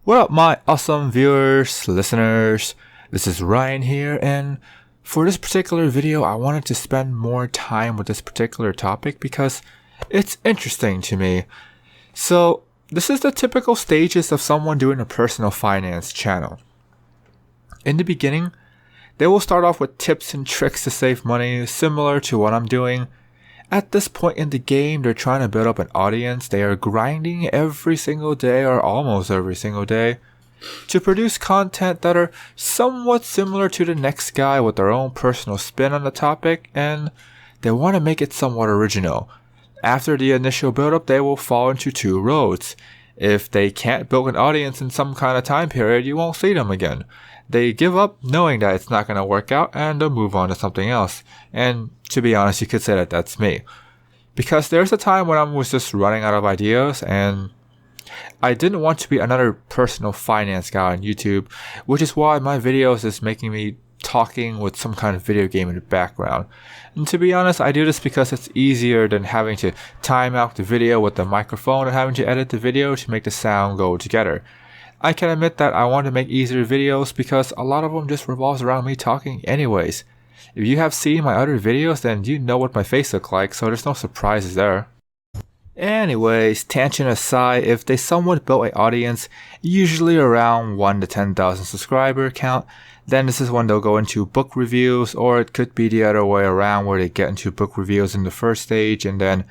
What up, my awesome viewers, listeners? This is Ryan here, and for this particular video, I wanted to spend more time with this particular topic because it's interesting to me. So, this is the typical stages of someone doing a personal finance channel. In the beginning, they will start off with tips and tricks to save money, similar to what I'm doing. At this point in the game, they're trying to build up an audience. They are grinding every single day or almost every single day to produce content that are somewhat similar to the next guy with their own personal spin on the topic, and they want to make it somewhat original. After the initial build-up, they will fall into two roads. If they can't build an audience in some kind of time period, you won't see them again. They give up knowing that it's not going to work out and they'll move on to something else. And to be honest, you could say that that's me. Because there's a time when I was just running out of ideas and I didn't want to be another personal finance guy on YouTube, which is why my videos is making me talking with some kind of video game in the background. And to be honest, I do this because it's easier than having to time out the video with the microphone and having to edit the video to make the sound go together. I can admit that I want to make easier videos because a lot of them just revolves around me talking anyways. If you have seen my other videos, then you know what my face looks like, so there's no surprises there. Anyways, tangent aside, if they somewhat built an audience, usually around 1 to 10,000 subscriber count, then this is when they'll go into book reviews, or it could be the other way around where they get into book reviews in the first stage and then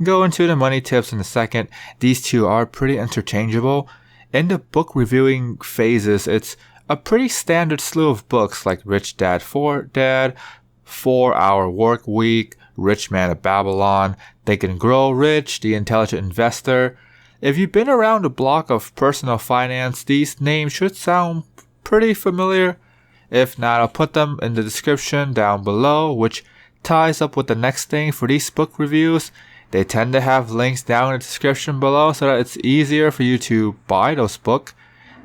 go into the money tips in the second. These two are pretty interchangeable. In the book reviewing phases, it's a pretty standard slew of books like Rich Dad, Poor Dad, 4-Hour Work Week, Rich Man of Babylon, Think and Grow Rich, The Intelligent Investor. If you've been around the block of personal finance, these names should sound pretty familiar. If not, I'll put them in the description down below, which ties up with the next thing for these book reviews. They tend to have links down in the description below so that it's easier for you to buy those books,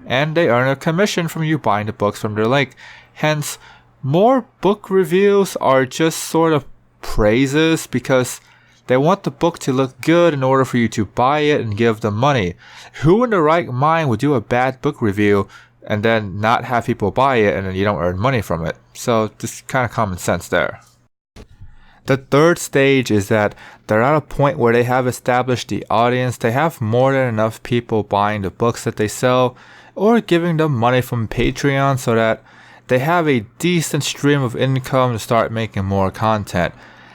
and they earn a commission from you buying the books from their link. Hence, more book reviews are just sort of praises because they want the book to look good in order for you to buy it and give them money. Who in their right mind would do a bad book review and then not have people buy it and then you don't earn money from it? So just kind of common sense there. The third stage is that they're at a point where they have established the audience. They have more than enough people buying the books that they sell or giving them money from Patreon so that they have a decent stream of income to start making more content.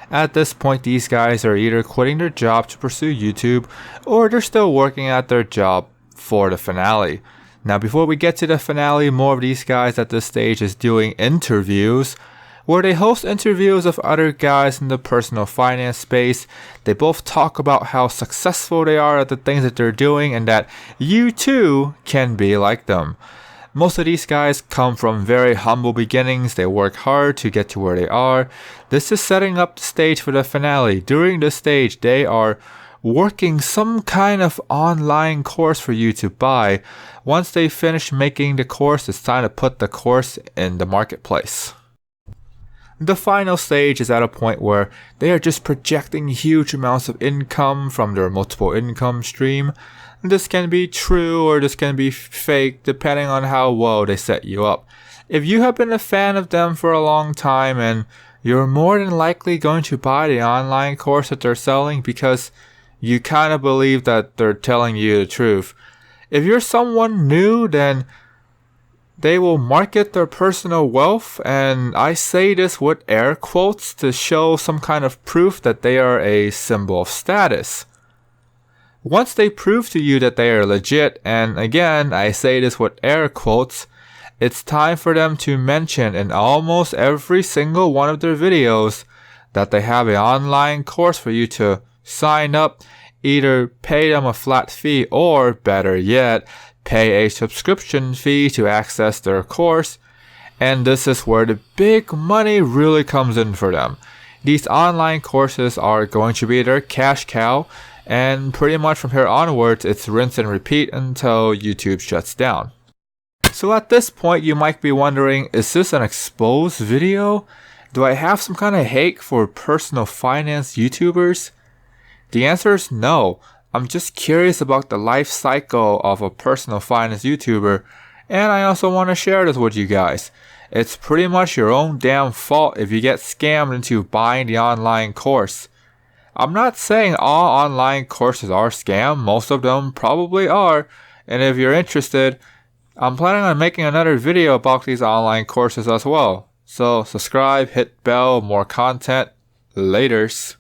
At this point, these guys are either quitting their job to pursue YouTube or they're still working at their job for the finale. Now, before we get to the finale, more of these guys at this stage is doing interviews, where they host interviews of other guys in the personal finance space. They both talk about how successful they are at the things that they're doing and that you too can be like them. Most of these guys come from very humble beginnings. They work hard to get to where they are. This is setting up the stage for the finale. During this stage, they are working some kind of online course for you to buy. Once they finish making the course, it's time to put the course in the marketplace. The final stage is at a point where they are just projecting huge amounts of income from their multiple income stream. This can be true or this can be fake depending on how well they set you up. If you have been a fan of them for a long time, and you're more than likely going to buy the online course that they're selling because you kind of believe that they're telling you the truth. If you're someone new, then they will market their personal wealth, and I say this with air quotes to show some kind of proof that they are a symbol of status. Once they prove to you that they are legit, and again, I say this with air quotes, it's time for them to mention in almost every single one of their videos that they have an online course for you to sign up, either pay them a flat fee or, better yet, pay a subscription fee to access their course. And this is where the big money really comes in for them. These online courses are going to be their cash cow, and pretty much from here onwards, it's rinse and repeat until YouTube shuts down. So at this point, you might be wondering, is this an exposed video? Do I have some kind of hate for personal finance YouTubers? The answer is no. I'm just curious about the life cycle of a personal finance YouTuber, and I also want to share this with you guys. It's pretty much your own damn fault if you get scammed into buying the online course. I'm not saying all online courses are scam, most of them probably are, and if you're interested, I'm planning on making another video about these online courses as well. So subscribe, hit bell, more content, laters.